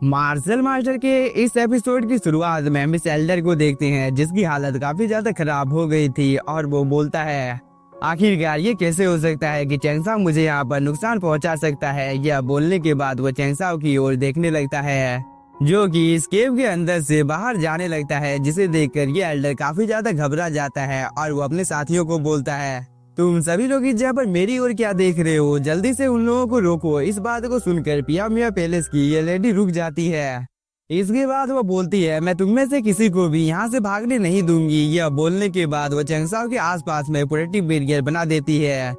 Martial master के इस episode की शुरुआत में मिस एल्डर को देखते हैं, जिसकी हालत काफी ज्यादा खराब हो गई थी और वो बोलता है आखिरकार ये कैसे हो सकता है कि चैंगसाओ मुझे यहाँ पर नुकसान पहुँचा सकता है। यह बोलने के बाद वो चैंगसाओ की ओर देखने लगता है, जो कि इस केव के अंदर से बाहर जाने लगता है, जिसे देखकर ये एल्डर काफी ज्यादा घबरा जाता है और वो अपने साथियों को बोलता है तुम सभी लोग इस जगह पर मेरी ओर क्या देख रहे हो, जल्दी से उन लोगों को रोको। इस बात को सुनकर पिया मिया पैलेस की ये लेडी रुक जाती है। इसके बाद वो बोलती है मैं तुम में से किसी को भी यहाँ से भागने नहीं दूंगी। यह बोलने के बाद वो चैंगसाओ के आसपास में प्रोटेक्टिव बैरियर बना देती है,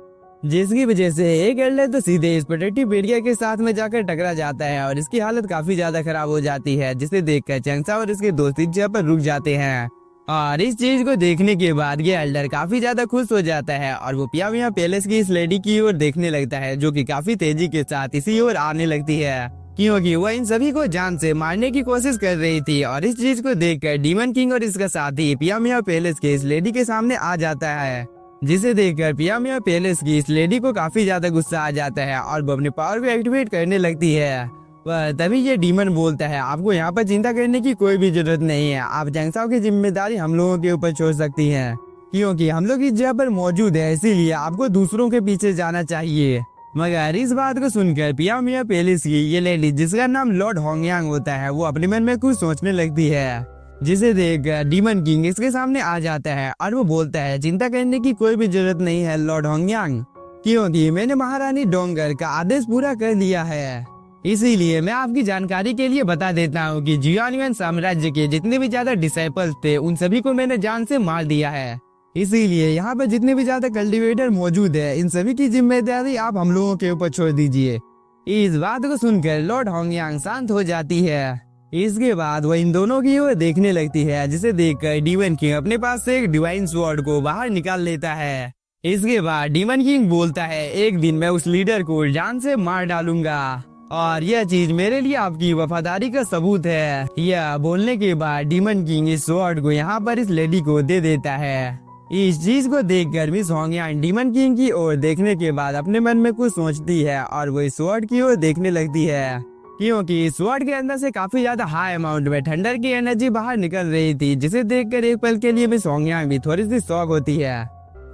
जिसकी वजह से एक एल्डर तो सीधे इस प्रोटेक्टिव बैरियर के साथ में जाकर टकरा जाता है और इसकी हालत काफी ज्यादा खराब हो जाती है, जिसे देखकर चैंगसाओ और इसके दोस्त इस जगह पर रुक जाते हैं। और इस चीज को देखने के बाद ये एल्डर काफी ज्यादा खुश हो जाता है और वो पिया मिया पैलेस की इस लेडी की ओर देखने लगता है, जो कि काफी तेजी के साथ इसी ओर आने लगती है, क्योंकि वो इन सभी को जान से मारने की कोशिश कर रही थी। और इस चीज को देखकर डीमन किंग और इसका साथी पिया मिया पैलेस के इस लेडी के सामने आ जाता है, जिसे देखकर पिया मिया पैलेस की इस लेडी को काफी ज्यादा गुस्सा आ जाता है और वो अपने पावर को एक्टिवेट करने लगती है। तभी ये डीमन बोलता है आपको यहाँ पर चिंता करने की कोई भी जरूरत नहीं है, आप चैंगसाओ की जिम्मेदारी हम लोगों के ऊपर छोड़ सकती हैं, क्योंकि हम लोग इस जगह पर मौजूद है, इसीलिए आपको दूसरों के पीछे जाना चाहिए। मगर इस बात को सुनकर पिया मिया पैलेस की ये लेडी, जिसका नाम लॉर्ड होंगयांग होता है, वो अपने मन में कुछ सोचने लगती है, जिसे देख डीमन किंग इसके सामने आ जाता है और वो बोलता है चिंता करने की कोई भी जरूरत नहीं है लॉर्ड होंगयांग, क्योंकि मैंने महारानी डोंगर का आदेश पूरा कर दिया है। इसीलिए मैं आपकी जानकारी के लिए बता देता हूँ कि जियानियन साम्राज्य के जितने भी ज्यादा डिसाइपल्स थे उन सभी को मैंने जान से मार दिया है। इसीलिए यहाँ पर जितने भी ज्यादा कल्टीवेटर मौजूद है, इन सभी की जिम्मेदारी आप हम लोगों के ऊपर छोड़ दीजिए। इस बात को सुनकर लॉर्ड होंगयांग शांत हो जाती है। इसके बाद वह इन दोनों की ओर देखने लगती है, जिसे देखकर डीमन किंग अपने पास से एक डिवाइन स्वॉर्ड को बाहर निकाल लेता है। इसके बाद डीमन किंग बोलता है एक दिन मैं उस लीडर को जान से मार डालूंगा और यह चीज मेरे लिए आपकी वफादारी का सबूत है। यह बोलने के बाद डीमन किंग इस स्वॉर्ड को यहाँ पर इस लेडी को दे देता है। इस चीज को देखकर मिस होंगयांग डीमन किंग की ओर देखने के बाद अपने मन में कुछ सोचती है और वो इस स्वॉर्ड की ओर देखने लगती है, क्योंकि इस स्वॉर्ड के अंदर से काफी ज्यादा हाई अमाउंट में थंडर की एनर्जी बाहर निकल रही थी, जिसे देखकर एक पल के लिए मिस होंगयांग भी थोड़ी सी शॉक होती है।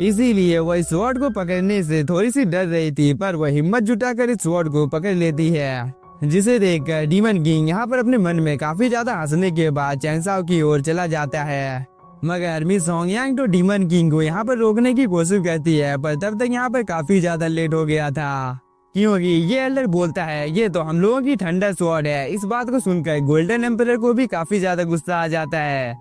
इसीलिए वो इस स्वॉर्ड को पकड़ने से थोड़ी सी डर रही थी, पर वो हिम्मत जुटाकर इस स्वॉर्ड को पकड़ लेती है, जिसे देखकर डीमन किंग यहाँ पर अपने मन में काफी ज्यादा हंसने के बाद चैंगसाओ की ओर चला जाता है। मगर मिस होंगयांग तो डीमन किंग को यहाँ पर रोकने की कोशिश करती है, पर तब तक यहाँ पर काफी ज्यादा लेट हो गया था, क्योंकि ये एल्डर बोलता है ये तो हम लोगों की थंडर स्वॉर्ड है। इस बात को सुनकर गोल्डन एम्परर को भी काफी ज्यादा गुस्सा आ जाता है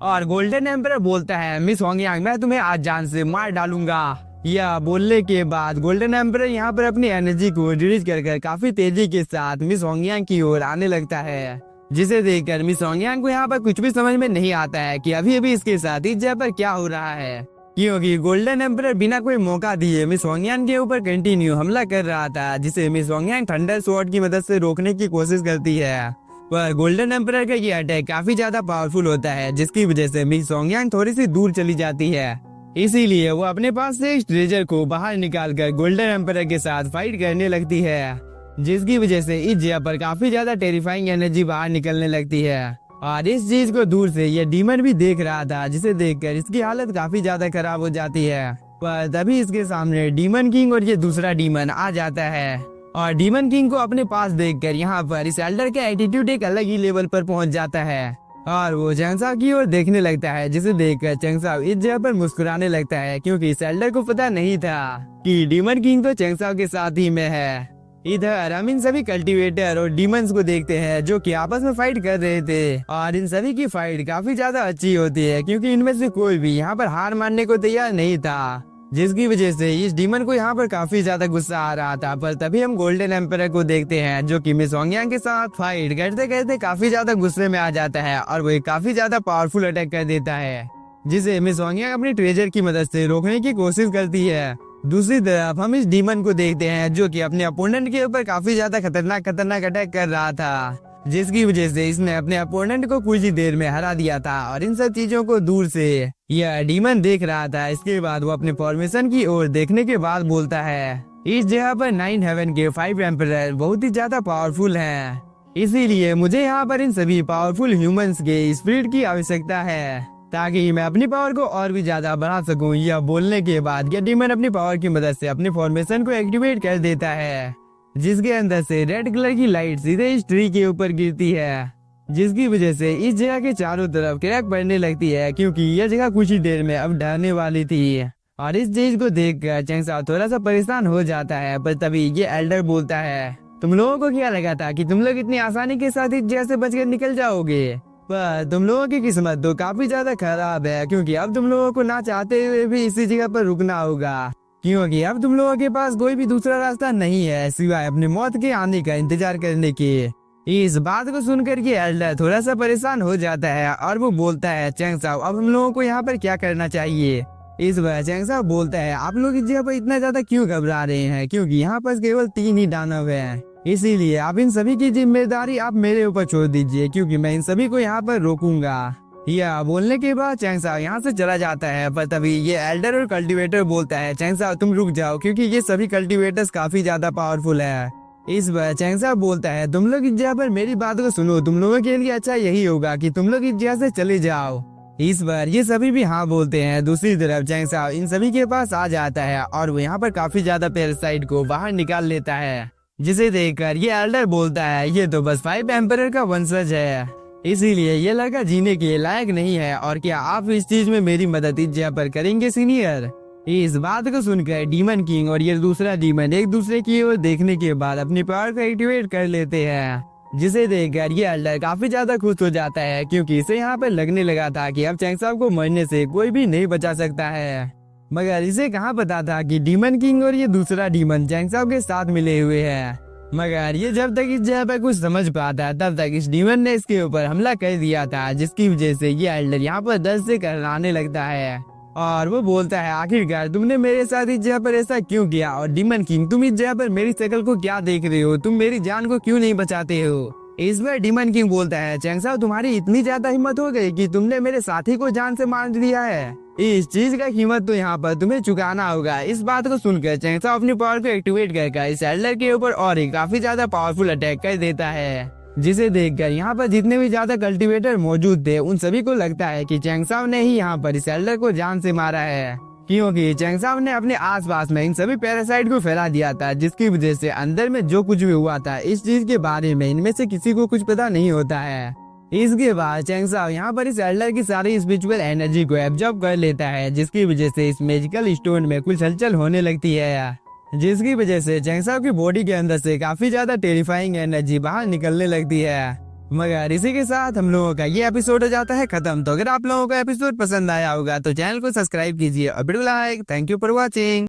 और गोल्डन एम्परर बोलता है मिस होंगयांग मैं तुम्हें आज जान से मार डालूंगा। यह बोलने के बाद गोल्डन एम्परर यहाँ पर अपनी एनर्जी को रिलीज कर काफी तेजी के साथ मिस होंगयांग की ओर आने लगता है, जिसे देखकर मिस होंगयांग को यहाँ पर कुछ भी समझ में नहीं आता है कि अभी अभी इसके साथ इस जगह पर क्या हो रहा है, क्योंकि गोल्डन एम्परर बिना कोई मौका दिए मिस होंगयांग के ऊपर कंटिन्यू हमला कर रहा था, जिसे मिस होंगयांग थंडर स्वॉर्ड की मदद से रोकने की कोशिश करती है। पर गोल्डन एम्परर का ये अटैक काफी ज्यादा पावरफुल होता है, जिसकी वजह से मिस होंगयांग थोड़ी सी दूर चली जाती है। इसीलिए वो अपने पास से इस ट्रेजर को बाहर निकालकर गोल्डन एम्परर के साथ फाइट करने लगती है, जिसकी वजह से इस जगह पर काफी ज्यादा टेरिफाइंग एनर्जी बाहर निकलने लगती है। और इस चीज को दूर से ये डीमन भी देख रहा था, जिसे देखकर इसकी हालत काफी ज्यादा खराब हो जाती है। पर तभी इसके सामने डीमन किंग और ये दूसरा डीमन आ जाता है और डीमन किंग को अपने पास देखकर यहाँ पर इस एल्डर का एटीट्यूड एक अलग ही लेवल पर पहुंच जाता है और वो चैंगसाओ की ओर देखने लगता है, जिसे देखकर चैंगसाओ इस जगह पर मुस्कुराने लगता है, क्योंकि इस एल्डर को पता नहीं था कि डीमन किंग तो चैंगसाओ के साथ ही में है। इधर हम इन सभी कल्टीवेटर और डीमंस को देखते हैं, जो कि आपस में फाइट कर रहे थे और इन सभी की फाइट काफी ज्यादा अच्छी होती है, क्योंकि इनमें से कोई भी यहाँ पर हार मानने को तैयार नहीं था, जिसकी वजह से इस डीमन को यहाँ पर काफी ज्यादा गुस्सा आ रहा था। पर तभी हम गोल्डन एम्परर को देखते हैं, जो कि मिस होंगयांग के साथ फाइट करते करते काफी ज्यादा गुस्से में आ जाता है और वो काफी ज्यादा पावरफुल अटैक कर देता है, जिसे मिस होंगयांग अपनी ट्रेजर की मदद से रोकने की कोशिश करती है। दूसरी तरफ हम इस डीमन को देखते हैं, जो कि अपने अपोनेंट के ऊपर काफी ज्यादा खतरनाक अटैक कर रहा था, जिसकी वजह से इसने अपने अपोनेंट को कुछ ही देर में हरा दिया था। और इन सब चीजों को दूर से यह डीमन देख रहा था। इसके बाद वो अपने फॉर्मेशन की ओर देखने के बाद बोलता है इस जगह पर 9 हेवन के 5 एम्परर बहुत ही ज्यादा पावरफुल हैं। इसीलिए मुझे यहाँ पर इन सभी पावरफुल ह्यूमंस के स्पिरिट की आवश्यकता है ताकि मैं अपनी पावर को और भी ज्यादा बढ़ा सकूं। यह बोलने के बाद ये डीमन अपनी पावर की मदद से अपनी फॉर्मेशन को एक्टिवेट कर देता है, जिसके अंदर से रेड कलर की लाइट सीधे इस ट्री के ऊपर गिरती है, जिसकी वजह से इस जगह के चारों तरफ क्रैक पड़ने लगती है क्योंकि यह जगह कुछ ही देर में अब ढहने वाली थी। और इस चीज को देखकर चैंगसाओ थोड़ा सा परेशान हो जाता है, पर तभी ये एल्डर बोलता है, तुम लोगों को क्या लगा था कि तुम लोग इतनी आसानी के साथ इस जगह से बचकर निकल जाओगे? पर तुम लोगों की किस्मत तो काफी ज्यादा खराब है, क्योंकि अब तुम लोगों को ना चाहते हुए भी इसी जगह पर रुकना होगा, क्योंकि अब तुम लोगों के पास कोई भी दूसरा रास्ता नहीं है सिवाय अपनी मौत के आने का इंतजार करने के। इस बात को सुनकर के एल्डर थोड़ा सा परेशान हो जाता है और वो बोलता है, चैंगसाओ अब हम लोगों को यहाँ पर क्या करना चाहिए? इस बार चैंगसाओ बोलता है, आप लोग इस जगह पर इतना ज्यादा क्यों घबरा रहे हैं, क्योंकि यहाँ पर केवल 3 ही दानव हैं, इसीलिए आप इन सभी की जिम्मेदारी आप मेरे ऊपर छोड़ दीजिए, क्योंकि मैं इन सभी को यहाँ पर रोकूंगा। यह बोलने के बाद चैंगसाओ यहाँ से चला जाता है, पर तभी ये एल्डर और कल्टीवेटर बोलता है, चैंगसाओ तुम रुक जाओ, क्योंकि ये सभी कल्टीवेटर्स काफी ज्यादा पावरफुल है। इस बार चैंगसाओ बोलता है, तुम लोग इस जगह पर मेरी बात को सुनो, तुम लोगों के लिए अच्छा यही होगा कि तुम लोग इस जगह से चले जाओ। इस बार ये सभी भी हाँ बोलते हैं। दूसरी तरफ चैंगसाओ इन सभी के पास आ जाता है और वो यहाँ पर काफी ज्यादा पैरासाइट को बाहर निकाल लेता है, जिसे देखकर ये एल्डर बोलता है, ये तो बस 5 एम्परर का वंशज है, इसीलिए ये लड़का जीने के लायक नहीं है, और क्या आप इस चीज में मेरी मदद इस जगह पर करेंगे सीनियर? इस बात को सुनकर डीमन किंग और ये दूसरा डीमन एक दूसरे की ओर देखने के बाद अपनी पावर को एक्टिवेट कर लेते हैं, जिसे देखकर ये एल्डर काफी ज्यादा खुश हो जाता है, क्योंकि इसे यहाँ पर लगने लगा था कि अब चैंगसाओ को मरने से कोई भी नहीं बचा सकता है। मगर इसे कहाँ पता था कि डीमन किंग और ये दूसरा डीमन चैंगसाओ के साथ मिले हुए हैं। मगर ये जब तक इस जगह पर कुछ समझ पाता तब तक इस डीमन ने इसके ऊपर हमला कर दिया था, जिसकी वजह से ये एल्डर यहाँ पर दर्द से कराने लगता है और वो बोलता है, आखिरकार तुमने मेरे साथ इस जगह पर ऐसा क्यों किया? और डीमन किंग तुम इस जगह पर मेरी शक्ल को क्या देख रहे हो? तुम मेरी जान को क्यों नहीं बचाते हो? इस बार डीमन किंग बोलता है, चैंगसाओ तुम्हारी इतनी ज्यादा हिम्मत हो गई कि तुमने मेरे साथी को जान से मार दिया है, इस चीज का कीमत तो यहाँ पर तुम्हें चुकाना होगा। इस बात को सुनकर चैंगसाओ अपनी पावर को एक्टिवेट करके इस एल्डर के ऊपर और एक काफी ज्यादा पावरफुल अटैक कर देता है, जिसे देखकर यहाँ पर जितने भी ज्यादा कल्टीवेटर मौजूद थे उन सभी को लगता है कि चैंगसाओ ने ही यहाँ पर इस एल्डर को जान से मारा है, क्योंकि चैंगसाओ ने अपने आसपास में इन सभी पैरासाइट को फैला दिया था, जिसकी वजह से अंदर में जो कुछ भी हुआ था इस चीज के बारे में इनमें से किसी को कुछ पता नहीं होता है। इसके बाद चैंगसाओ यहाँ पर इस एल्डर की सारी स्पिरिचुअल एनर्जी को एब्जॉर्ब कर लेता है, जिसकी वजह से इस मैजिकल स्टोन में कुछ हलचल होने लगती है, जिसकी वजह से चैंगसाओ की बॉडी के अंदर से काफी ज्यादा टेरिफाइंग एनर्जी बाहर निकलने लगती है। मगर इसी के साथ हम लोगों का ये एपिसोड हो जाता है खत्म। तो अगर आप लोगों को एपिसोड पसंद आया होगा तो चैनल को सब्सक्राइब कीजिए और video like. Thank you for watching.